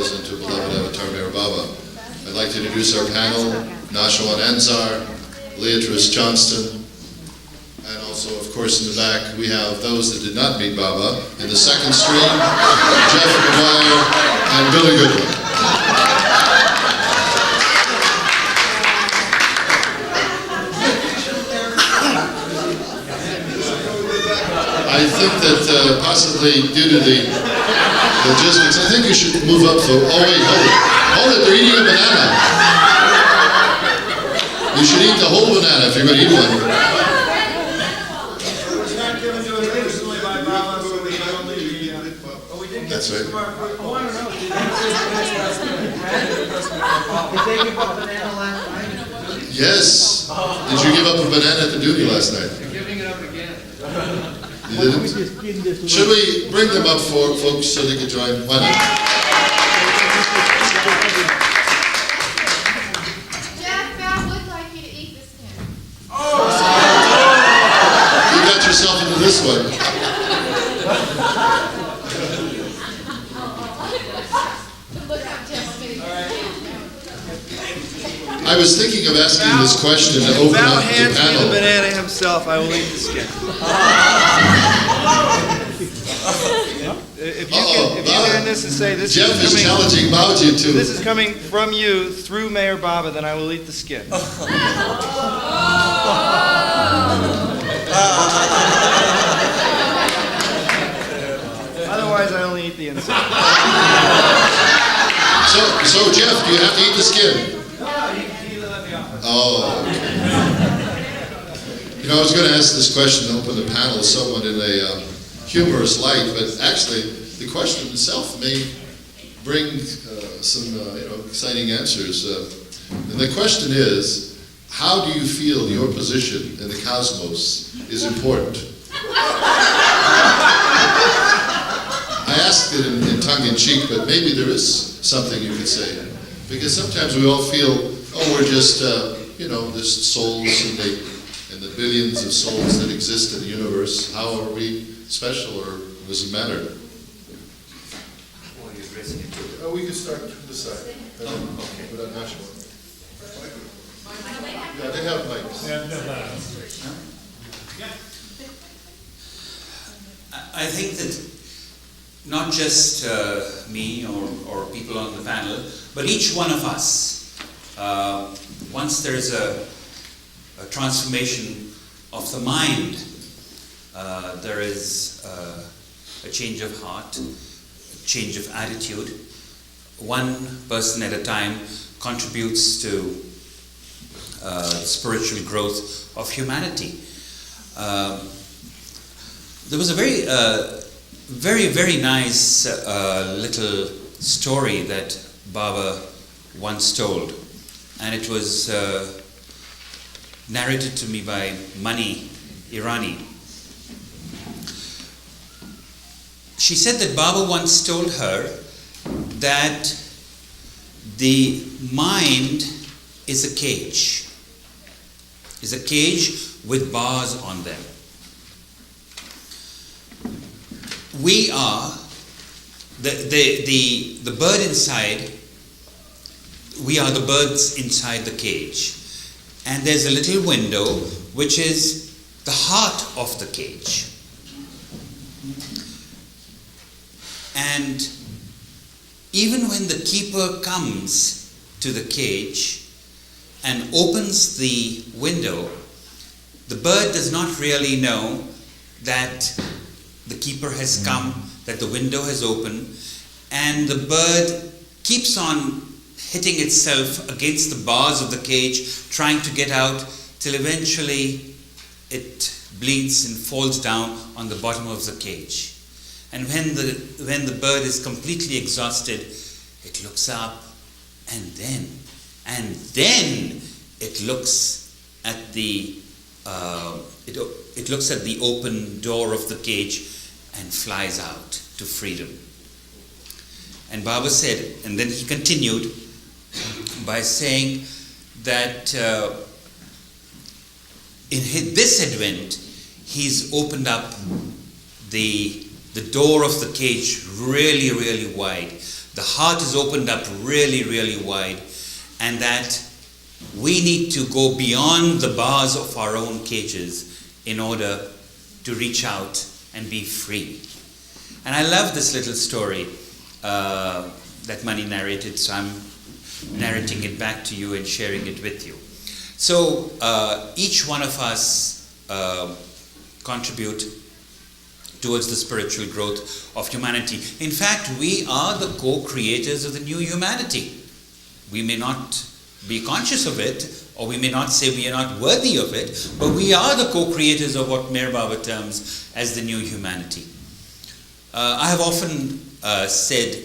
2000 to beloved Avatar MeherBaba. I'd like to introduce our panel, Nashwan Anzar, Leatrice Johnston, and also, of course, in the back, we have those that did not meet Baba. In the second stream, Jeff McGuire and Billy Goodwin. I think that possibly due to the logistics, I think you should move up for, oh wait, hold it, they're eating a banana. You should eat the whole banana if you're going to eat one. That's right. Did they give up a banana last night? Yes. Did you give up a banana at the duty last night? You're giving it up again. You didn't? Should we bring them up for folks so they can join? Why not? Jeff, Val would like you to eat this skin. You got yourself into this one. Look up, Jeff. I was thinking of asking this question to open Val up the hands me the panel. banana himself, I will eat the skin. If you can this and say this Jeff is challenging Bauji too. this is coming from you through MeherBaba, then I will eat the skin. Otherwise, I only eat the inside. So Jeff, do you have to eat the skin? Oh, okay. You know, I was going to ask this question to open the panel somewhat in a humorous light, but actually the question itself may bring some exciting answers. And the question is, how do you feel your position in the cosmos is important? I asked it in tongue-in-cheek, but maybe there is something you could say. Because sometimes we all feel, oh, we're just, there's souls and the billions of souls that exist in the universe. How are we special, or does it matter? Oh, we can start from the side. Okay. But I'm not sure. Yeah, they have mics. I think that not just me or people on the panel, but each one of us, once there's a transformation of the mind, there is a change of heart, a change of attitude. One person at a time contributes to spiritual growth of humanity. There was a very nice little story that Baba once told, and it was narrated to me by Mani Irani. She said that Baba once told her that the mind is a cage with bars on them. We are the bird inside. We are the birds inside the cage, and there's a little window which is the heart of the cage. And even when the keeper comes to the cage and opens the window, the bird does not really know that the keeper has come, that the window has opened, and the bird keeps on hitting itself against the bars of the cage, trying to get out, till eventually it bleeds and falls down on the bottom of the cage. And when the bird is completely exhausted, it looks up, and then it looks at the it looks at the open door of the cage and flies out to freedom. And Baba said, and then he continued by saying that in this advent, he's opened up the door of the cage really, really wide. the heart is opened up really, really wide, and that we need to go beyond the bars of our own cages in order to reach out and be free. And I love this little story that Mani narrated, so I'm narrating it back to you and sharing it with you. So each one of us contribute towards the spiritual growth of humanity. In fact, we are the co-creators of the new humanity. We may not be conscious of it, or we may not say we are not worthy of it, but we are the co-creators of what Meher Baba terms as the new humanity. I have often said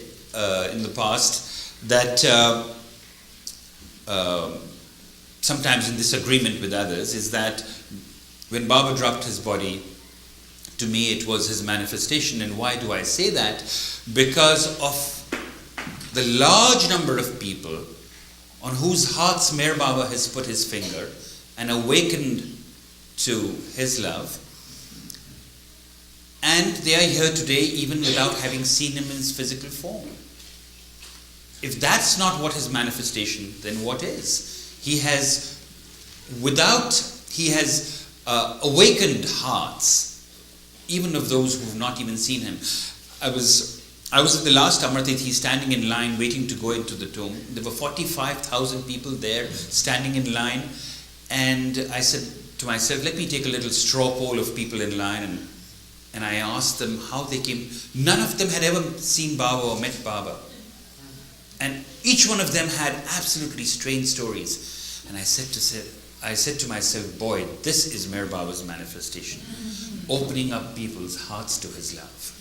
in the past that sometimes in disagreement with others is that when Baba dropped his body, to me it was his manifestation. And why do I say that? Because of the large number of people on whose hearts Meher Baba has put his finger and awakened to his love. And they are here today even without having seen him in his physical form. If that's not what his manifestation, then what is? He has awakened hearts, even of those who have not even seen him. I was at the last Amartithi standing in line waiting to go into the tomb. There were 45,000 people there standing in line, and I said to myself, let me take a little straw poll of people in line, and I asked them how they came. None of them had ever seen Baba or met Baba. And each one of them had absolutely strange stories. And I said to myself, boy, this is Meher Baba's manifestation. Opening up people's hearts to his love.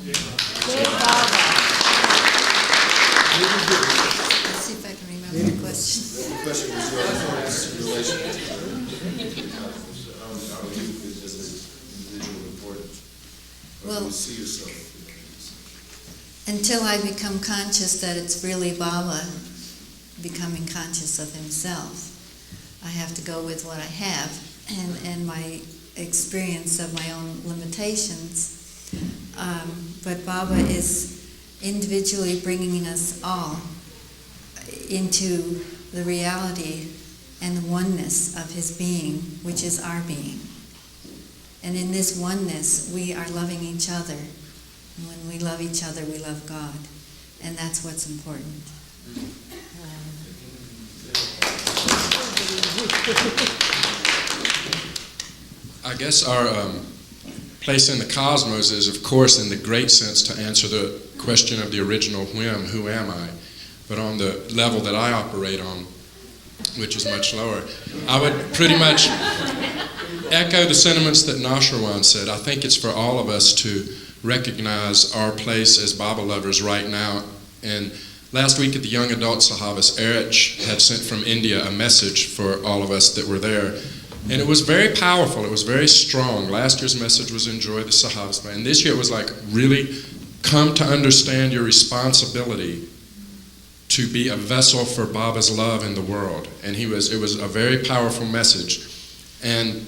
Let's see if I can remember the question. The question was your thoughts in relation to how you as an individual important. How Well, do you see yourself? until I become conscious that it's really Baba becoming conscious of himself, I have to go with what I have and my experience of my own limitations. But Baba is individually bringing us all into the reality and the oneness of his being, which is our being. And in this oneness, we are loving each other. And when we love each other, we love God. And that's what's important. I guess our place in the cosmos is, of course, in the great sense, to answer the question of the original whim, who am I? But on the level that I operate on, which is much lower, I would pretty much echo the sentiments that Nasharwan said. I think it's for all of us to recognize our place as Baba lovers right now. And last week at the Young Adult Sahavasd, Erich had sent from India a message for all of us that were there. And it was very powerful. It was very strong. Last year's message was enjoy the Sahavasd. And this year it was like, really come to understand your responsibility to be a vessel for Baba's love in the world. And it was a very powerful message. And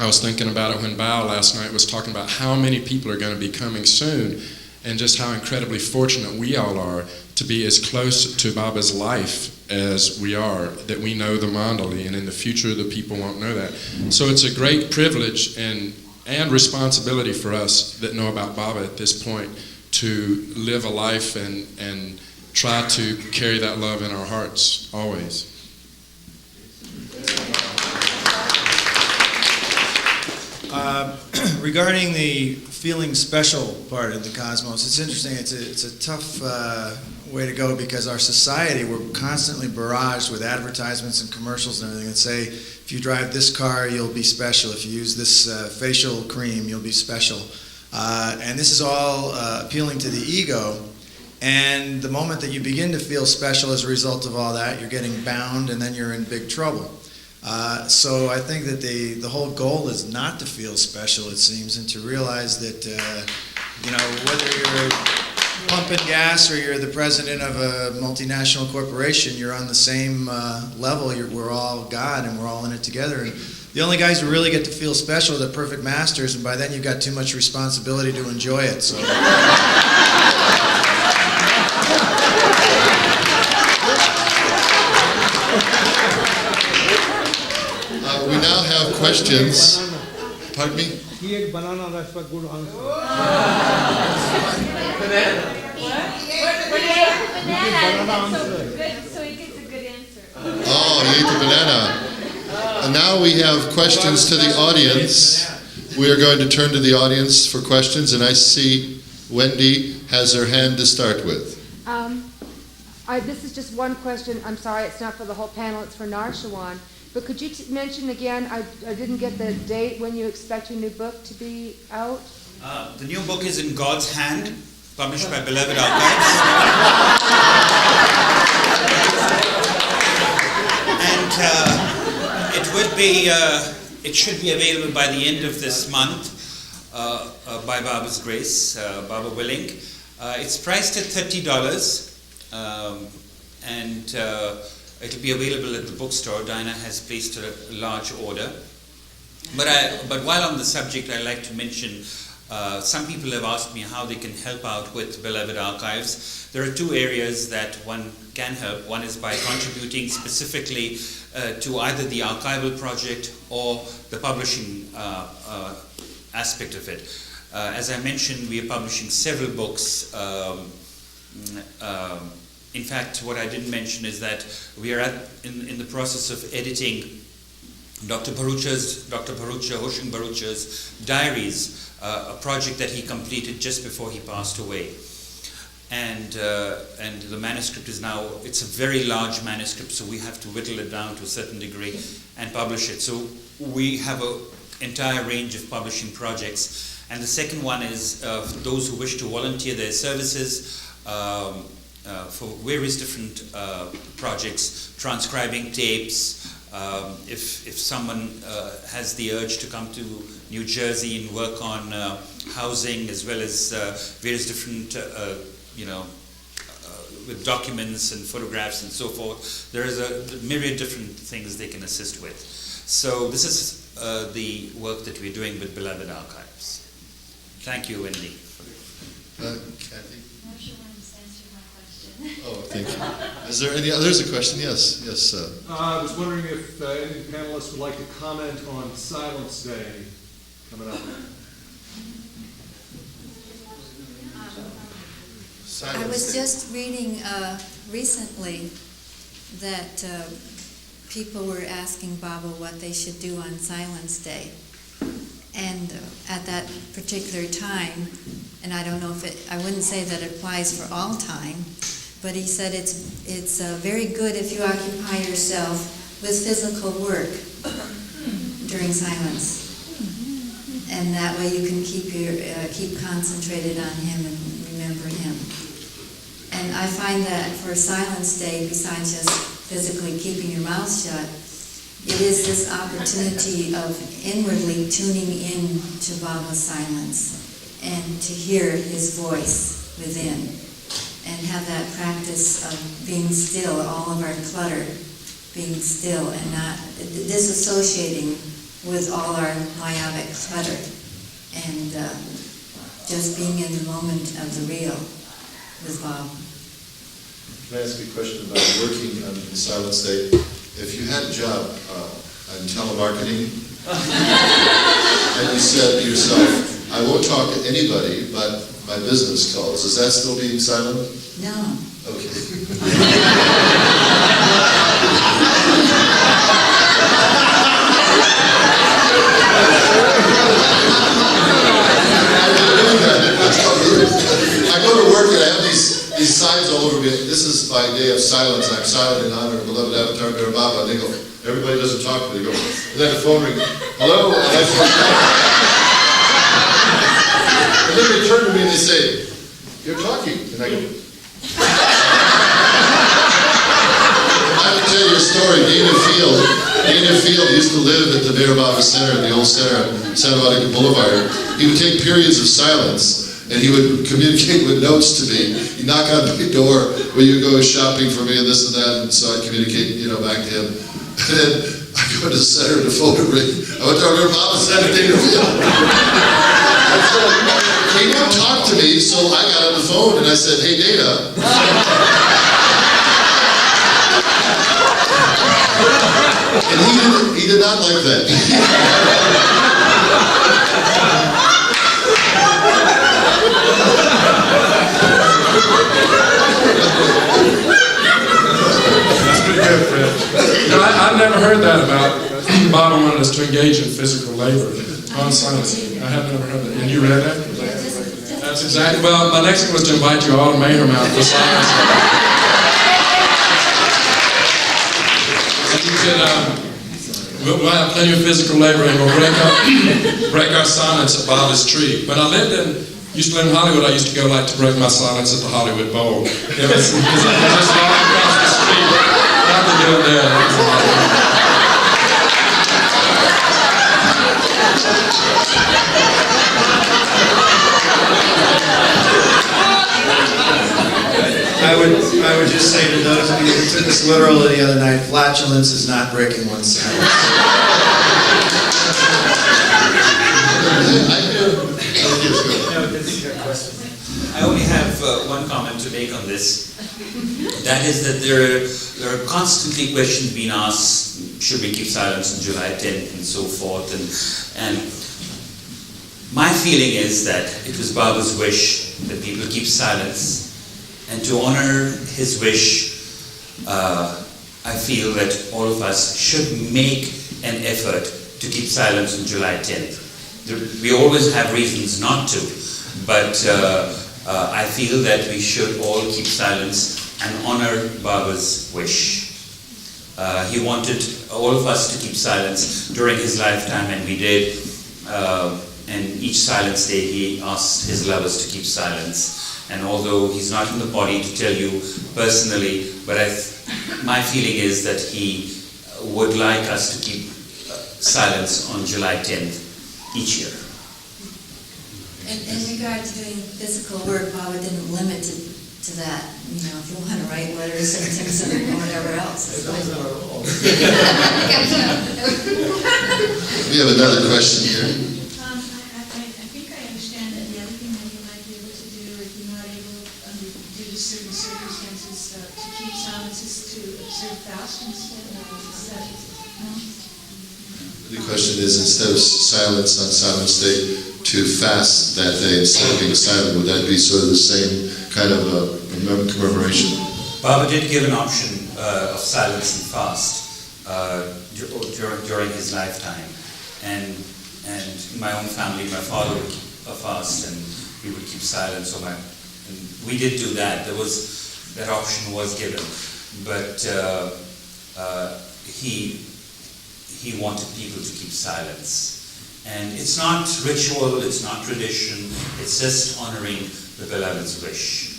I was thinking about it when Bao last night was talking about how many people are going to be coming soon, and just how incredibly fortunate we all are to be as close to Baba's life as we are, that we know the Mandali, and in the future the people won't know that. So it's a great privilege and responsibility for us that know about Baba at this point to live a life and try to carry that love in our hearts always. Regarding the feeling special part of the cosmos, it's interesting. It's a tough way to go, because our society, we're constantly barraged with advertisements and commercials and everything that say, if you drive this car, you'll be special. If you use this facial cream, you'll be special. And this is all appealing to the ego. And the moment that you begin to feel special as a result of all that, you're getting bound, and then you're in big trouble. So I think that the whole goal is not to feel special, it seems, and to realize that, whether you're pumping gas or you're the president of a multinational corporation, you're on the same level. We're all God, and we're all in it together. And the only guys who really get to feel special are the perfect masters, and by then you've got too much responsibility to enjoy it. So. questions. Pardon me? He ate banana, that's a good answer. Banana, so he gets a good answer. Oh, you ate the banana. And now we have questions to the audience. We are going to turn to the audience for questions, and I see Wendy has her hand to start with. This is just one question. I'm sorry, it's not for the whole panel, it's for Narshawan. But could you mention again, I didn't get the date when you expect your new book to be out? The new book is In God's Hand, published by Beloved Archives. And it should be available by the end of this month, by Baba's grace, Baba willing. It's priced at $30, and it'll be available at the bookstore. Dinah has placed a large order. But while on the subject, I'd like to mention some people have asked me how they can help out with Beloved Archives. There are two areas that one can help. One is by contributing specifically to either the archival project or the publishing aspect of it. As I mentioned, we are publishing several books. In fact, what I didn't mention is that we are in the process of editing Dr. Hoshing Barucha's diaries, a project that he completed just before he passed away. And the manuscript is now, it's a very large manuscript, so we have to whittle it down to a certain degree and publish it. So we have an entire range of publishing projects. And the second one is for those who wish to volunteer their services for various different projects, transcribing tapes. If someone has the urge to come to New Jersey and work on housing as well as various different, with documents and photographs and so forth, there is a myriad different things they can assist with. So this is the work that we're doing with Beloved Archives. Thank you, Wendy. Kathy? Oh, thank you. Is there any there's a question? Yes. I was wondering if any panelists would like to comment on Silence Day coming up. I was just reading recently that people were asking Baba what they should do on Silence Day. And at that particular time, and I don't know if I wouldn't say that it applies for all time, but he said it's very good if you occupy yourself with physical work during silence. And that way you can keep concentrated on him and remember him. And I find that for Silence Day, besides just physically keeping your mouth shut, it is this opportunity of inwardly tuning in to Baba's silence and to hear his voice within, and have that practice of being still, all of our clutter, being still and not disassociating with all our myopic clutter, and just being in the moment of the real with Baba. Can I ask you a question about working on the Silence Day? If you had a job in telemarketing, and you said to yourself, I won't talk to anybody but my business calls, is that still being silent? No. Okay. I go to work and I have these signs all over me. This is my day of silence. I'm silent in honor of beloved Avatar MeherBaba. And they go, everybody doesn't talk to me. They go, and then the phone rings. Hello? And then they turn to me and they say, you're talking. And I go, I have to tell you a story. Dana Field used to live at the MeherBaba Center, the old center on Santa Monica Boulevard. He would take periods of silence and he would communicate with notes to me. He'd knock on my door, will you go shopping for me and this and that, and so I'd communicate, back to him. And then I go to the center and the phone would ring. I went to our MeherBaba Center, Dana Field. He wouldn't talk to me, so I got on the phone and I said, hey Dana. And he did not like that. That's pretty good, Fred. You know, I've never heard that about Bob wanted us to engage in physical labor on silence. I have never heard that. And you read that? That's exactly. Well, my next thing was to invite you all to MeherMount for silence. And you could, we'll have plenty of physical labor and we'll break our silence at Bob's tree. When I used to live in Hollywood, I used to go like to break my silence at the Hollywood Bowl. It was because I just walked across the street. Not to do it there. That was a lot of fun. I would just say to those of you who took this literally the other night, flatulence is not breaking one's silence. I only have one comment to make on this. That is that there are constantly questions being asked, should we keep silence on July 10th and so forth. And my feeling is that it was Baba's wish that people keep silence. And to honor his wish, I feel that all of us should make an effort to keep silence on July 10th. We always have reasons not to, but I feel that we should all keep silence and honor Baba's wish. He wanted all of us to keep silence during his lifetime, and we did. And each silence day he asked his lovers to keep silence. And although he's not in the body to tell you personally, but my feeling is that he would like us to keep silence on July 10th each year. In regard to doing physical work, Baba didn't limit it to that. You know, if you want to write letters and things or whatever else. We have another question here. I think I understand that the other thing that you might be able to do if you're not able, due to certain circumstances, to keep silence is to observe fast instead of studies. The question is, instead of silence on Silence Day, to fast that day instead of being silent, would that be sort of the same kind of commemoration? Baba did give an option of silence and fast during his lifetime. And in my own family, my father would keep a fast and we would keep silence. And we did do that. That option was given. But he wanted people to keep silence. And it's not ritual, it's not tradition, it's just honoring the beloved's wish.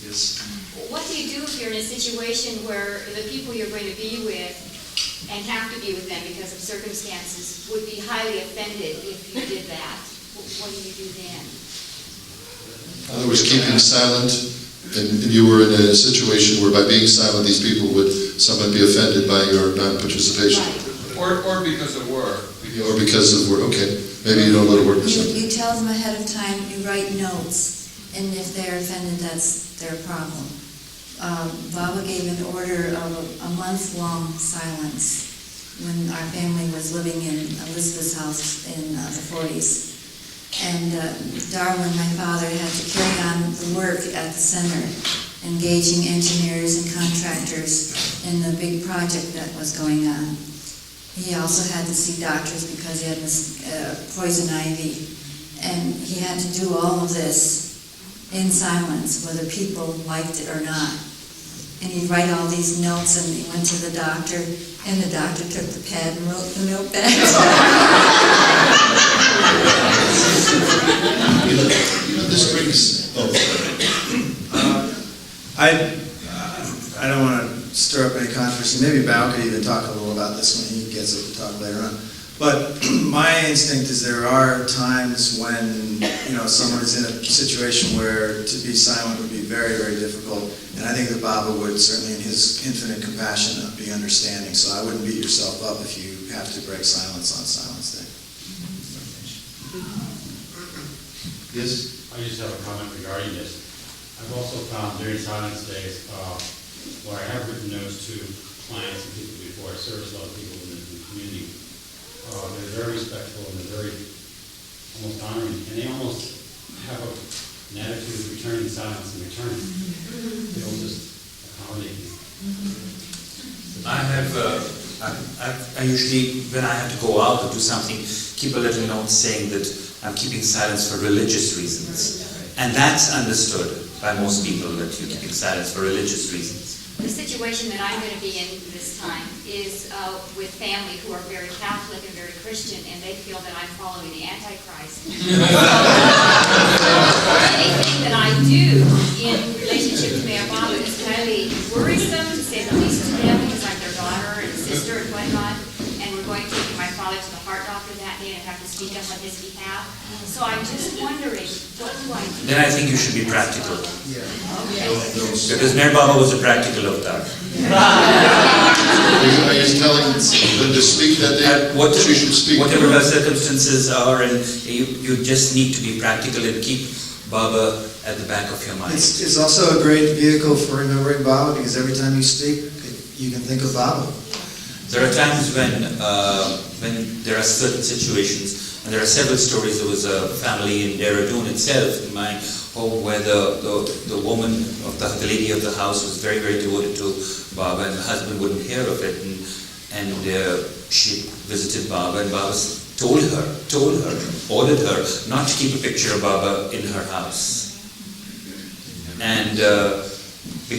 Yes? What do you do if you're in a situation where the people you're going to be with and have to be with them because of circumstances would be highly offended if you did that? What do you do then? In other words, keeping silent, and you were in a situation where by being silent, these people would somewhat be offended by your non-participation. Right. Or because of work. Or because of work, okay. Maybe you don't go to work or something. You tell them ahead of time, you write notes, and if they're offended, that's their problem. Baba gave an order of a month-long silence when our family was living in Elizabeth's house in the 40s. And Darwin, my father, had to carry on the work at the center, engaging engineers and contractors in the big project that was going on. He also had to see doctors because he had poison ivy. And he had to do all of this in silence, whether people liked it or not. And he'd write all these notes, and he went to the doctor, and the doctor took the pad and wrote the note back. This brings. I don't want to stir up any controversy. Maybe Bao could even talk a little about this when he gets it to talk later on. But my instinct is there are times when someone is in a situation where to be silent would be very, very difficult. And I think that Baba would certainly, in his infinite compassion, be understanding. So I wouldn't beat yourself up if you have to break silence on Silence Day. Yes? I just have a comment regarding this. I've also found during Silence Days, or I have written notes to clients and people before. I service a lot of people in the community. They're very respectful and they're very almost honoring, and they almost have an attitude of returning silence and returning. They don't just accommodate you. I have, I usually, when I have to go out or do something, keep a little note saying that I'm keeping silence for religious reasons. And that's understood by most people, that you're keeping silence for religious reasons. The situation that I'm going to be in this time is with family who are very Catholic and very Christian, and they feel that I'm following the Antichrist. Anything that I do in relationship to MeherBaba is highly worrisome, to say the least, to them, because I'm their daughter and sister and whatnot, and we're going to take my father to the heart doctor that day and have to speak up on his behalf. So I'm just wondering, what do I do? Then I think you should be practical. Because MeherBaba was a practical avatar. Are you telling them to speak that day? She should speak. Whatever her circumstances are, and you just need to be practical and keep Baba at the back of your mind. It's also a great vehicle for remembering Baba, because every time you speak, you can think of Baba. There are times when there are certain situations, and there are several stories. There was a family in Dehradun itself, in my home, where the woman, the lady of the house, was very, very devoted to Baba, and the husband wouldn't hear of it, and she visited Baba, and Baba told her, ordered her not to keep a picture of Baba in her house. And not to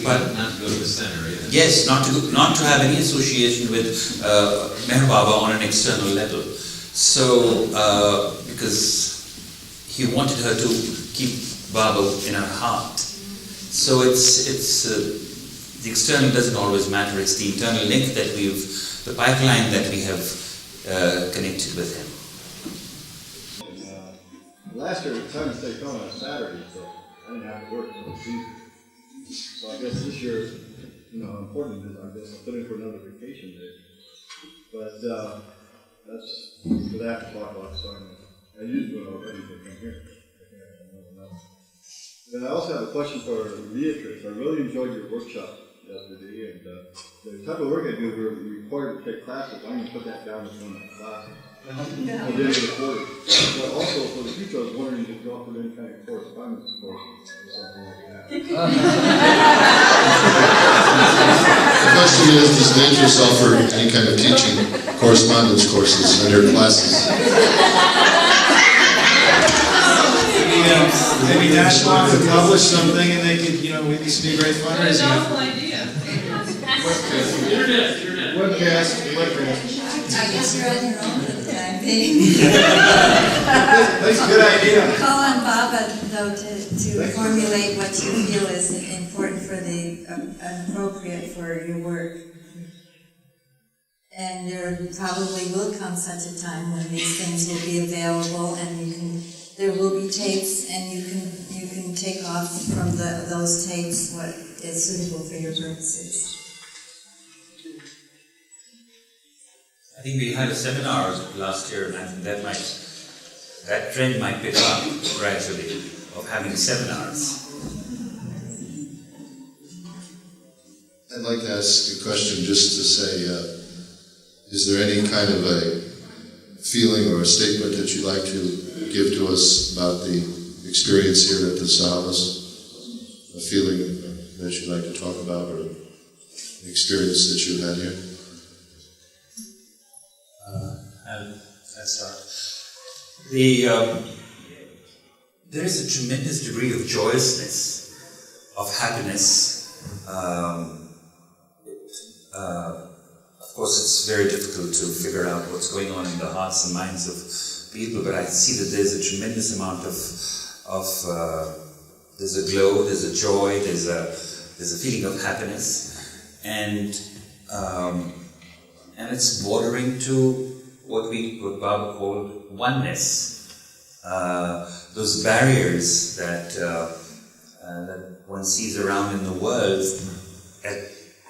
go to the center either. Yes, not to have any association with MeherBaba on an external level. So, because he wanted her to keep Baba in her heart. So it's the external doesn't always matter. It's the internal link that the pipeline that we have connected with him. Last year, Time to Stay Coming on Saturday, so I didn't have to work until Tuesday. So I guess this year, important is I guess I'll put in for another vacation day. But that's for that to talk about, so I used one already to come here. Then I also have a question for Beatrice. I really enjoyed your workshop yesterday, and the type of work I do, we're required to take classes. I'm going to put that down as one of my classes. At the end of the quarter. But also for the future, I was wondering if you offered any kind of correspondence course or something like that. The question is, does Beatrice offer any kind of teaching correspondence courses in her classes? Maybe National could publish something, and they could, maybe this would be a great fundraising. That's an awful idea. Webcast. I guess you're on your own for the time being. That's a good idea. Call on Baba, though, to formulate what you feel is important for appropriate for your work. And there probably will come such a time when these things will be available, and there will be tapes, and you can take off from those tapes what is suitable for your purposes. I think we had a seminar last year, and I think that trend might pick up gradually, of having seminars. I'd like to ask a question just to say, is there any kind of a feeling or a statement that you'd like to give to us about the experience here at the Sahavasd? A feeling that you'd like to talk about, or the experience that you had here? I'll start. There is a tremendous degree of joyousness, of happiness. Of course, it's very difficult to figure out what's going on in the hearts and minds of people, but I see that there's a tremendous amount there's a glow, there's a joy, there's a feeling of happiness, and it's bordering to what Baba called oneness. Those barriers that one sees around in the world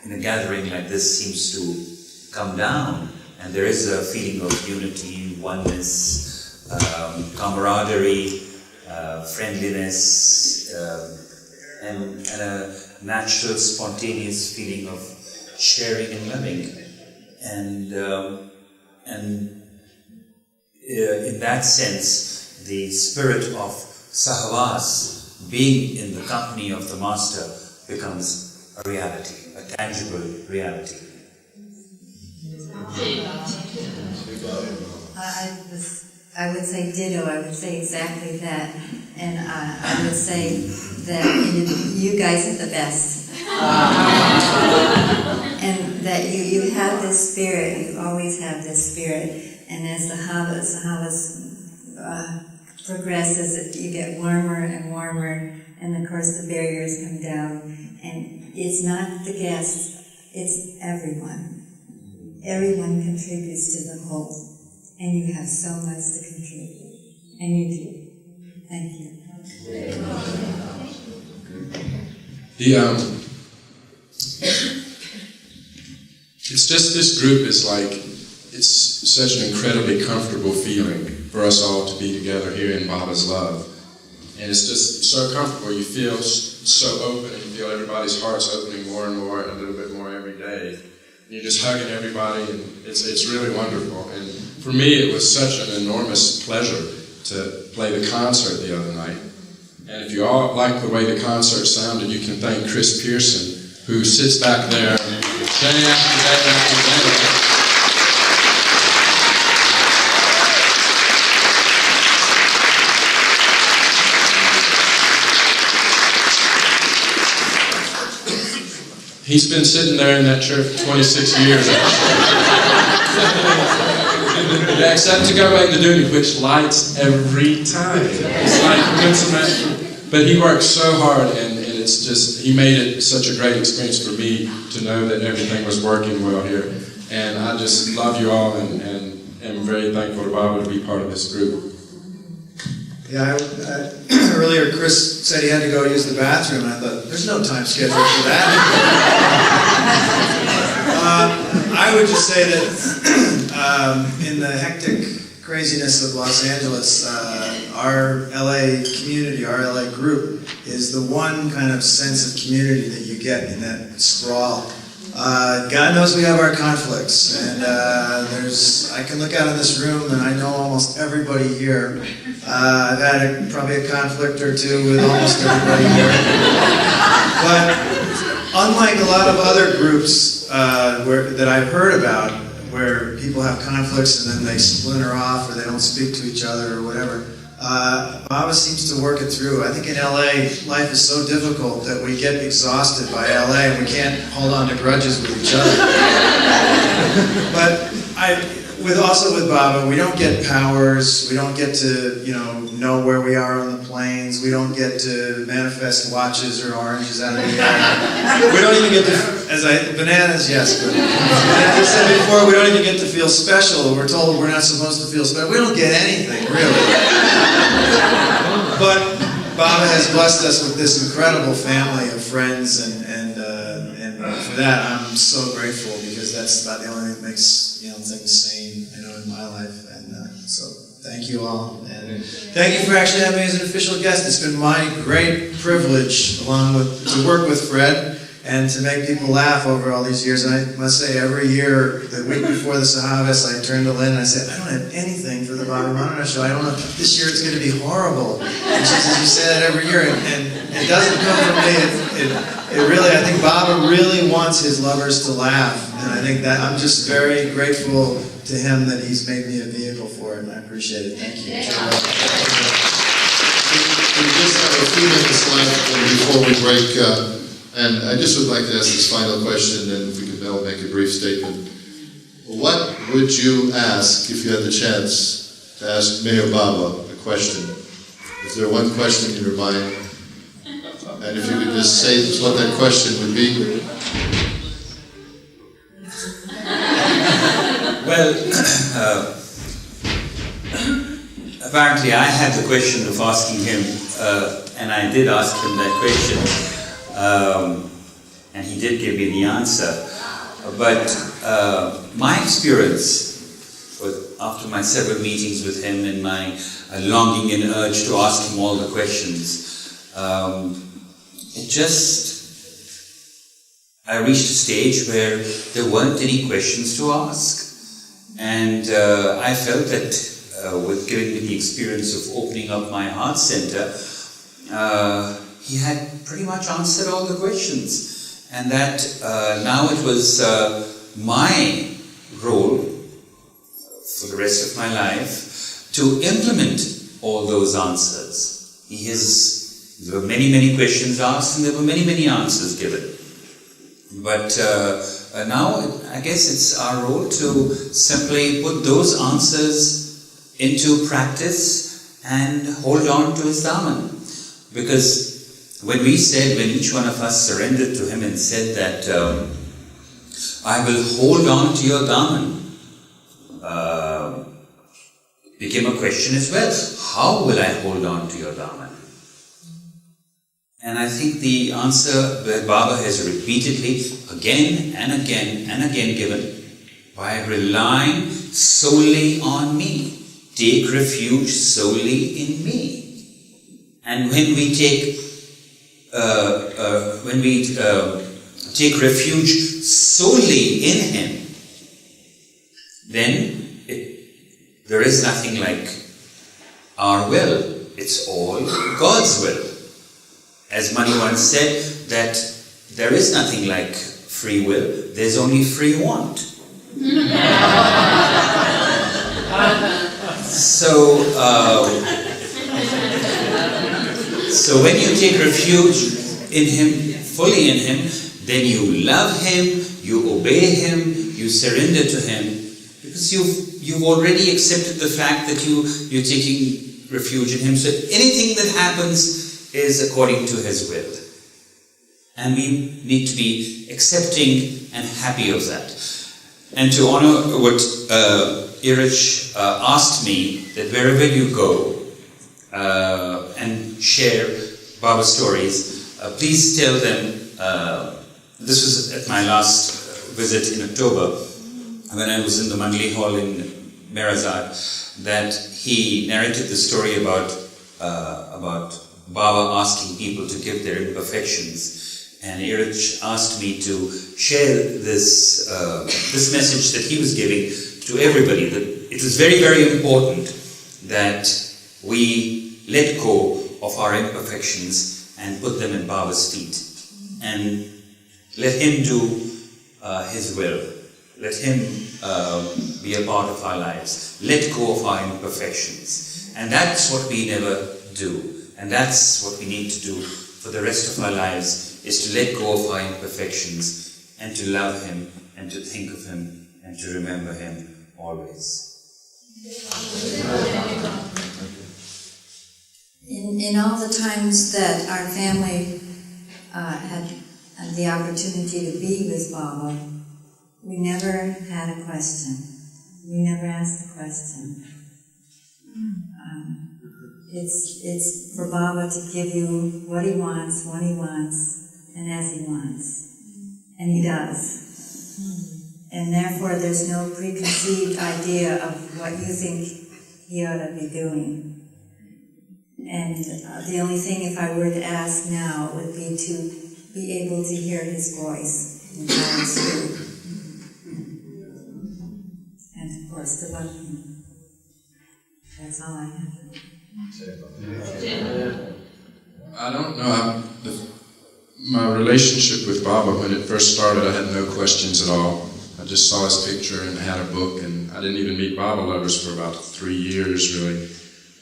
in a gathering like this seems to come down, and there is a feeling of unity, oneness, camaraderie, friendliness, and a natural, spontaneous feeling of sharing and loving. And in that sense, the spirit of Sahavasd, being in the company of the Master, becomes a reality, a tangible reality. I would say ditto. I would say exactly that, and I would say that you guys are the best, and that you have this spirit. You always have this spirit, and as the Sahavasd progresses, you get warmer and warmer, and of course the barriers come down, and it's not the guests, it's everyone. Everyone contributes to the whole, and you have so much to contribute, and you do. Thank you. It's just, this group is like, it's such an incredibly comfortable feeling for us all to be together here in Baba's love. And it's just so comfortable. You feel so open, and you feel everybody's hearts opening more and more, and a little bit more every day. And you're just hugging everybody, and it's really wonderful. And for me, it was such an enormous pleasure to play the concert the other night. And if you all like the way the concert sounded, you can thank Chris Pearson, who sits back there day after day after day. He's been sitting there in that chair for 26 years, actually. Except to go make the duty, which lights every time. It's like but he works so hard, and it's just, he made it such a great experience for me to know that everything was working well here. And I just love you all, and am very thankful to Baba to be part of this group. Yeah, earlier Chris said he had to go use the bathroom, and I thought, there's no time schedule for that. I would just say that in the hectic craziness of Los Angeles, our LA community, our LA group, is the one kind of sense of community that you get in that sprawl. God knows we have our conflicts, and I can look out in this room and I know almost everybody here. I've had probably a conflict or two with almost everybody here. But unlike a lot of other groups that I've heard about, where people have conflicts and then they splinter off or they don't speak to each other or whatever, Baba seems to work it through. I think in LA, life is so difficult that we get exhausted by LA and we can't hold on to grudges with each other. But also with Baba, we don't get powers, we don't get to know where we are on the planes, we don't get to manifest watches or oranges out of the air. We don't even get to, bananas, yes, but as I said before, we don't even get to feel special. We're told we're not supposed to feel special. We don't get anything, really. But Baba has blessed us with this incredible family of friends, and for that I'm so grateful, because that's about the only thing that makes things sane, in my life. And so thank you all, and thank you for actually having me as an official guest. It's been my great privilege, to work with Fred and to make people laugh over all these years. And I must say, every year, the week before the Sahavasd, I turned to Lynn and I said, I don't have anything for the Baba Manana show. I don't know, this year it's going to be horrible. And she says, you say that every year, and it doesn't come from me. It really, I think Baba really wants his lovers to laugh. And I think that I'm just very grateful to him that he's made me a vehicle for it, and I appreciate it. Thank you. We just have a few minutes left before we break, and I just would like to ask this final question, and if we could now make a brief statement. What would you ask if you had the chance to ask Meher Baba a question? Is there one question in your mind? And if you could just say what that question would be. Well, apparently I had the question of asking him, and I did ask him that question, and he did give me the answer. But my experience, after my several meetings with him and my longing and urge to ask him all the questions, I reached a stage where there weren't any questions to ask. And I felt that with giving me the experience of opening up my heart center, he had pretty much answered all the questions. And that now it was my role for the rest of my life to implement all those answers. There were many, many questions asked and there were many, many answers given. But now I guess it's our role to simply put those answers into practice and hold on to his Dharma. Because when each one of us surrendered to him and said that I will hold on to your Dharma, became a question as well. How will I hold on to your Dharma? And I think the answer that Baba has repeatedly, again and again and again given, by relying solely on me. Take refuge solely in me. And when we take refuge solely in him, then there is nothing like our will. It's all God's will. As Mani once said, that there is nothing like free will, there's only free want. So when you take refuge in him, fully in him, then you love him, you obey him, you surrender to him, because you've already accepted the fact that you're taking refuge in him. So anything that happens is according to his will. And we need to be accepting and happy of that. And to honor what Erich asked me, that wherever you go and share Baba stories, please tell them, this was at my last visit in October, when I was in the Mandali Hall in Mirazad, that he narrated the story about Baba asking people to give their imperfections. And Erich asked me to share this message that he was giving to everybody, that it was very, very important that we let go of our imperfections and put them in Baba's feet. And let him do his will. Let him be a part of our lives. Let go of our imperfections. And that's what we never do. And that's what we need to do for the rest of our lives, is to let go of our imperfections and to love him and to think of him and to remember him always. In all the times that our family had the opportunity to be with Baba, we never had a question. We never asked a question. It's for Baba to give you what he wants, when he wants, and as he wants. And he does. And therefore there's no preconceived idea of what you think he ought to be doing. And the only thing, if I were to ask now, would be to be able to hear his voice and God's word. And of course to love him. That's all I have. I don't know. My relationship with Baba, when it first started, I had no questions at all. I just saw his picture and had a book, and I didn't even meet Baba-lovers for about 3 years, really.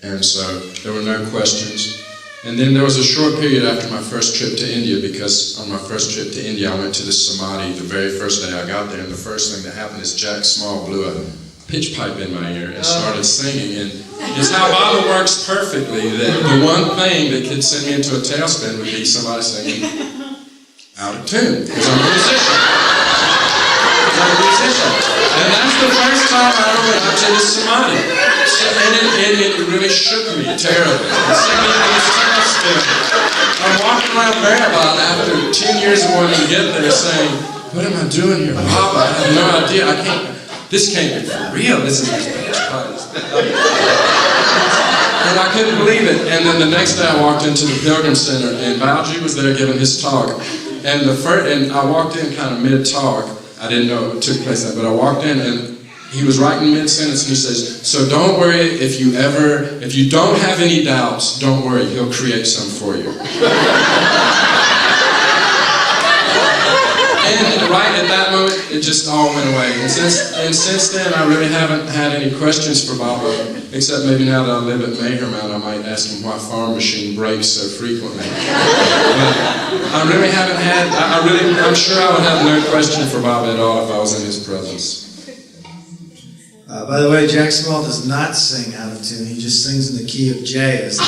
And so there were no questions. And then there was a short period after my first trip to India, because on my first trip to India, I went to the Samadhi the very first day I got there, and the first thing that happened is Jack Small blew a pitch pipe in my ear and started singing. And it's how Baba works perfectly, that the one thing that could send me into a tailspin would be somebody singing out of tune, because I'm a musician. And that's the first time I ever went up to the Samadhi. And it really shook me terribly. I'm walking around MeherBabaLibrary after 10 years of wanting to get there saying, what am I doing here? Baba, I have no idea. This can't be for real. This is And I couldn't believe it. And then the next day I walked into the Pilgrim Center, and Baoji was there giving his talk. And I walked in kind of mid-talk. I didn't know it took place that, but I walked in and he was right in mid-sentence, and he says, "So don't worry if you don't have any doubts, don't worry, he'll create some for you." And right at that moment, it just all went away. And since then, I really haven't had any questions for Baba, except maybe now that I live at Meherman, I might ask him why farm machine breaks so frequently. But I really haven't had, I'm sure I would have no question for Baba at all if I was in his presence. By the way, Jack Small does not sing out of tune. He just sings in the key of J, as the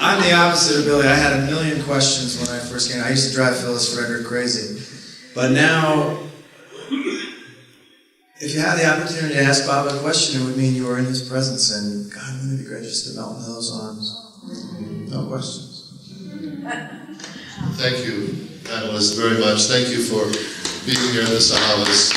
I'm the opposite of Billy. I had a million questions when I first came. I used to drive Phyllis Frederick crazy. But now, if you had the opportunity to ask Baba a question, it would mean you were in his presence, and God, wouldn't it be great just to melt into those arms? No questions. Thank you, panelists, very much. Thank you for being here in the Sahavasd.